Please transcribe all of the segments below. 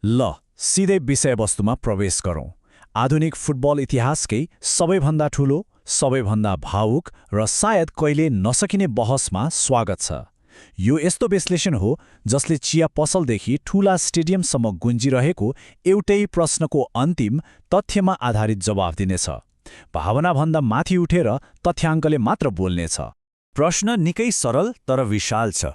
ल सिधै विषयवस्तुमा प्रवेश गरौँ। आधुनिक फुटबल इतिहासकै सबैभन्दा ठूलो, सबैभन्दा भावुक र सायद कहिले नसकिने बहसमा स्वागत छ। यो यस्तो विश्लेषण हो जसले चिया पसलदेखि ठूला स्टेडियमसम्म गुन्जिरहेको एउटै प्रश्नको अन्तिम तथ्यमा आधारित जवाफ दिनेछ। भावनाभन्दा माथि उठेर तथ्याङ्कले मात्र बोल्नेछ। प्रश्न निकै सरल तर विशाल छ।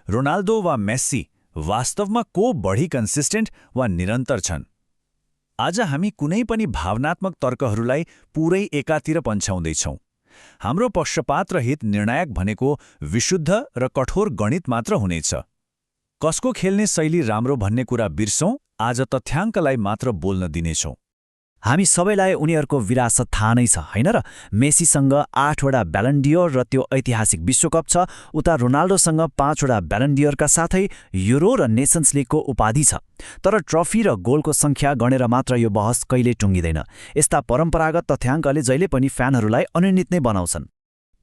रोनाल्डो वा मेस्सी वास्तवमा को बढी कन्सिस्टेन्ट वा निरन्तर छन्? आज हामी कुनै पनि भावनात्मक तर्कहरूलाई पुरै एकातिर पन्छाउँदैछौँ। हाम्रो पक्षपातरहित निर्णायक भनेको विशुद्ध र कठोर गणित मात्र हुनेछ। कसको खेल्ने शैली राम्रो भन्ने कुरा बिर्सौँ, आज तथ्याङ्कलाई मात्र बोल्न दिनेछौँ। हामी सबैलाई उनीहरूको विरासत थाहा नै छ, होइन र? मेसीसँग 8वटा ब्यालन डियर र त्यो ऐतिहासिक विश्वकप छ। उता रोनाल्डोसँग 5वटा ब्यालन डियरका साथै युरो र नेसन्स लिगको उपाधि छ। तर ट्रफी र गोलको सङ्ख्या गणेर मात्र यो बहस कहिले टुङ्गिँदैन। यस्ता परम्परागत तथ्याङ्कले जहिले पनि फ्यानहरूलाई अनिर्णित नै बनाउँछन्।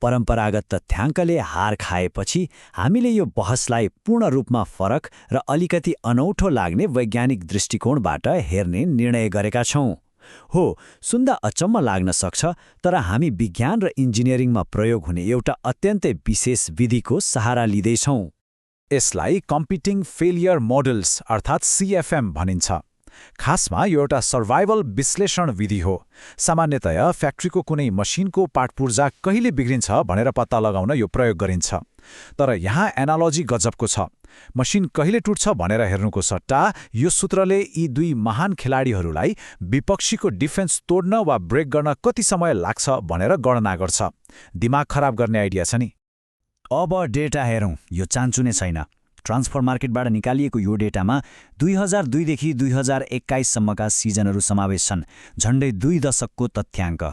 परम्परागत तथ्याङ्कले हार खाएपछि हामीले यो बहसलाई पूर्ण रूपमा फरक र अलिकति अनौठो लाग्ने वैज्ञानिक दृष्टिकोणबाट हेर्ने निर्णय गरेका छौँ। हो, सुन्दा अचम्म लाग्न सक्छ, तर हामी विज्ञान र इन्जिनियरिङमा प्रयोग हुने एउटा अत्यन्तै विशेष विधिको सहारा लिँदैछौँ। यसलाई कम्पिटिङ फेलियर मोडल्स अर्थात् CFM भनिन्छ। खासमा यो एउटा सर्भाइभल विश्लेषण विधि हो। सामान्यतया फ्याक्ट्रीको कुनै मसिनको पार्टपुर्जा कहिले बिग्रिन्छ भनेर पत्ता लगाउन यो प्रयोग गरिन्छ। तर यहाँ एनालोजी गजबको छ। मसिन कहिले टुट्छ भनेर हेर्नुको सट्टा यो सूत्रले यी दुई महान खेलाडीहरूलाई विपक्षीको डिफेन्स तोड्न वा ब्रेक गर्न कति समय लाग्छ भनेर गणना गर्छ। दिमाग खराब गर्ने आइडिया छ नि। अब डेटा हेरौँ। यो चान्चुने छैन। ट्रान्सफर मार्केटबाट निकालिएको यो डेटामा 2002 देखि 2021 सम्मका सिजनहरू समावेश छन्। झन्डै 2 दशकको तथ्याङ्क।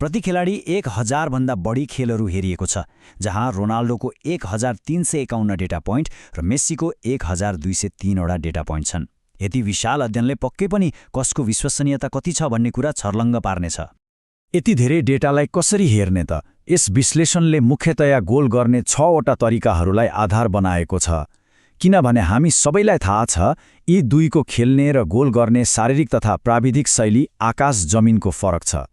प्रति खेलाडी 1000 भन्दा बढी खेलहरू हेरिएको छ, जहाँ रोनाल्डोको 1351 डेटा पोइन्ट र मेस्सीको 1203 वटा डेटा पोइन्ट छन्। यति विशाल अध्ययनले पक्कै पनि कसको विश्वसनीयता कति छ भन्ने कुरा छर्लङ्ग पार्नेछ। यति धेरै डेटालाई कसरी हेर्ने त? यस विश्लेषणले मुख्यतया गोल गर्ने 6वटा तरिकाहरूलाई आधार बनाएको छ। किनभने हामी सबैलाई थाहा छ यी दुईको खेल्ने र गोल गर्ने शारीरिक तथा प्राविधिक शैली आकाश जमिनको फरक छ।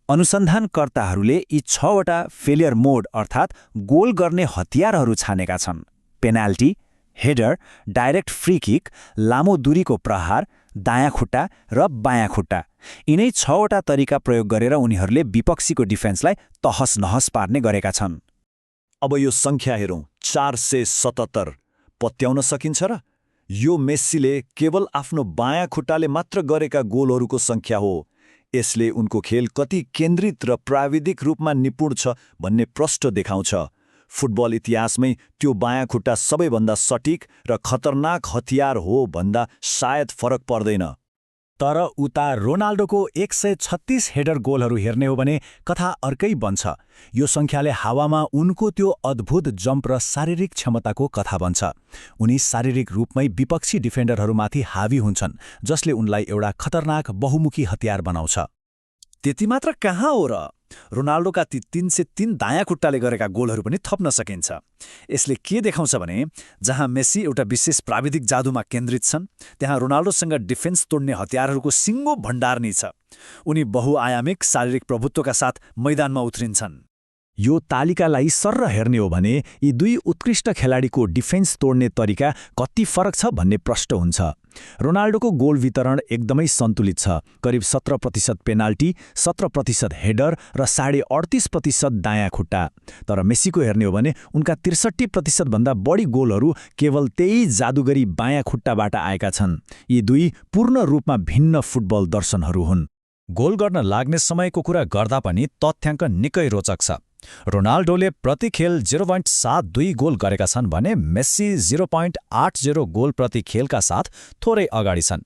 अनुसन्धानकर्ताहरूले यी 6वटा फेलियर मोड अर्थात् गोल गर्ने हतियारहरू छानेका छन्। Penalty, header, direct free kick, लामो दूरीको प्रहार, दायाँ खुट्टा र बायाँ खुट्टा। यिनै 6वटा तरिका प्रयोग गरेर उनीहरूले विपक्षीको डिफेन्सलाई तहस नहस पार्ने गरेका छन्। अब यो सङ्ख्या हेरौँ, 477। पत्याउन सकिन्छ र? यो मेस्सीले केवल आफ्नो बायाँ खुट्टाले मात्र गरेका गोलहरूको सङ्ख्या हो। यसले उनको खेल कति केन्द्रित र प्राविधिक रूपमा निपुण छ भन्ने प्रष्ट देखाउँछ। फुटबल इतिहासमै त्यो बायाँ खुट्टा सबैभन्दा सटिक र खतरनाक हतियार हो भन्दा सायद फरक पर्दैन। तर उता रोनाल्डोको 136 हेडर गोलहरू हेर्ने हो भने कथा अर्कै बन्छ। यो सङ्ख्याले हावामा उनको त्यो अद्भुत जम्प र शारीरिक क्षमताको कथा बन्छ। उनी शारीरिक रूपमै विपक्षी डिफेन्डरहरूमाथि हावी हुन्छन्, जसले उनलाई एउटा खतरनाक बहुमुखी हतियार बनाउँछ। त्यति मात्र कहाँ हो र? रोनाल्डोका ती 303 दायाँ खुट्टाले गरेका गोलहरू पनि थप्न सकिन्छ। यसले के देखाउँछ भने जहाँ मेस्सी एउटा विशेष प्राविधिक जादुमा केन्द्रित छन्, त्यहाँ रोनाल्डोसँग डिफेन्स तोड्ने हतियारहरूको सिङ्गो भण्डार नै छ। उनी बहुआयामिक शारीरिक प्रभुत्वका साथ मैदानमा उत्रिन्छन्। यो तालिकालाई सर्र हेर्ने हो भने यी दुई उत्कृष्ट खेलाडीको डिफेन्स तोड्ने तरिका कति फरक छ भन्ने प्रष्ट हुन्छ। रोनाल्डोको गोल वितरण एकदमै सन्तुलित छ। करिब 17% पेनाल्टी, 17% हेडर र 38.5% दायाँ खुट्टा। तर मेस्सीको हेर्ने हो भने उनका 63% भन्दा बढी गोलहरू केवल त्यही जादुगरी बायाँ खुट्टाबाट आएका छन्। यी दुई पूर्ण रूपमा भिन्न फुटबल दर्शनहरू हुन्। गोल गर्न लाग्ने समयको कुरा गर्दा पनि तथ्याङ्क निकै रोचक छ। रोनाल्डोले प्रति खेल 0.72 गोल गरेका छन् भने मेस्सी 0.80 गोल प्रति खेलका साथ थोरै अगाडि छन्।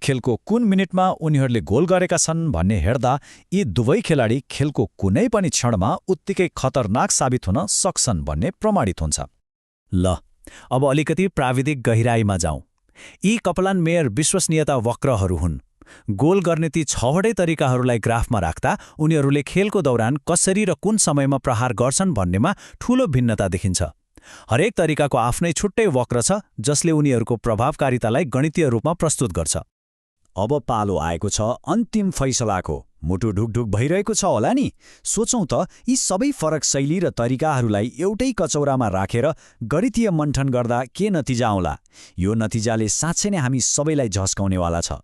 खेलको कुन मिनेटमा उनीहरूले गोल गरेका छन् भन्ने हेर्दा यी दुवै खेलाडी खेलको कुनै पनि क्षणमा उत्तिकै खतरनाक साबित हुन सक्छन् भन्ने प्रमाणित हुन्छ। ल, अब अलिकति प्राविधिक गहिराईमा जाउँ। यी कपलान मेयर विश्वसनीयता वक्रहरू हुन्। गोल गर्ने ती 6वटै तरिकाहरूलाई ग्राफमा राख्दा उनीहरूले खेलको दौरान कसरी र कुन समयमा प्रहार गर्छन् भन्नेमा ठूलो भिन्नता देखिन्छ। हरेक तरिकाको आफ्नै छुट्टै वक्र छ जसले उनीहरूको प्रभावकारितालाई गणितीय रूपमा प्रस्तुत गर्छ। अब पालो आएको छ अन्तिम फैसलाको। मुटु ढुकढुक भइरहेको छ होला नि। सोचौं त यी सबै फरक शैली र तरिकाहरूलाई एउटै कचौरामा राखेर गणितीय मन्थन गर्दा के नतिजा आउँला। यो नतिजाले साँच्चै नै हामी सबैलाई झस्काउनेवाला छ।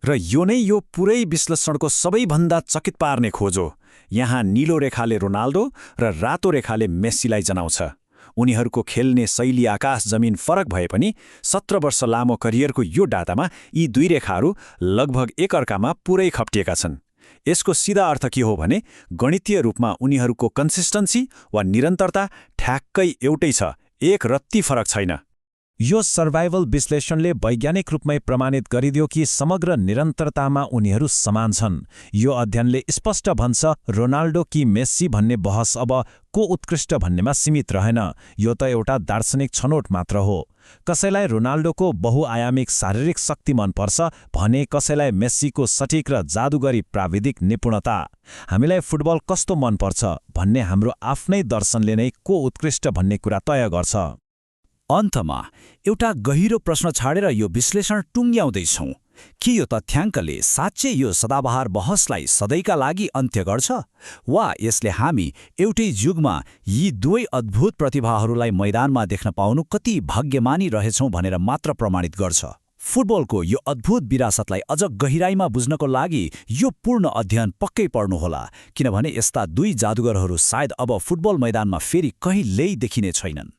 र यो नै यो पुरै विश्लेषणको सबैभन्दा चकित पार्ने खोज हो। यहाँ नीलो रेखाले रोनाल्डो र रातो रेखाले मेस्सीलाई जनाउँछ। उनीहरूको खेल्ने शैली आकाश जमिन फरक भए पनि 17 वर्ष लामो करियरको यो डाटामा यी दुई रेखाहरू लगभग एकअर्कामा पुरै खप्टिएका छन्। यसको सिधा अर्थ के हो भने गणितीय रूपमा उनीहरूको कन्सिस्टेन्सी वा निरन्तरता ठ्याक्कै एउटै छ, एक रत्ती फरक छैन। यो सर्भाइभल विश्लेषणले वैज्ञानिक रूपमै प्रमाणित गरिदियो कि समग्र निरन्तरतामा उनीहरू समान छन्। यो अध्ययनले स्पष्ट भन्छ रोनाल्डो कि मेस्सी भन्ने बहस अब को उत्कृष्ट भन्नेमा सीमित रहेन। यो त एउटा दार्शनिक छनोट मात्र हो। कसैलाई रोनाल्डोको बहुआयामिक शारीरिक शक्ति मनपर्छ भने कसैलाई मेस्सीको सठिक र जादुगरी प्राविधिक निपुणता। हामीलाई फुटबल कस्तो मनपर्छ भन्ने हाम्रो आफ्नै दर्शनले नै को उत्कृष्ट भन्ने कुरा तय गर्छ। अन्तमा एउटा गहिरो प्रश्न छाडेर यो विश्लेषण टुङ्ग्याउँदैछौँ। के यो तथ्याङ्कले साँच्चै यो सदाबहार बहसलाई सधैँका लागि अन्त्य गर्छ, वा यसले हामी एउटै युगमा यी दुवै अद्भुत प्रतिभाहरूलाई मैदानमा देख्न पाउनु कति भाग्यमानी रहेछौँ भनेर मात्र प्रमाणित गर्छ? फुटबलको यो अद्भुत विरासतलाई अझ गहिराईमा बुझ्नको लागि यो पूर्ण अध्ययन पक्कै पढ्नुहोला, किनभने यस्ता दुई जादुगरहरू सायद अब फुटबल मैदानमा फेरि कहिल्यै देखिने छैनन्।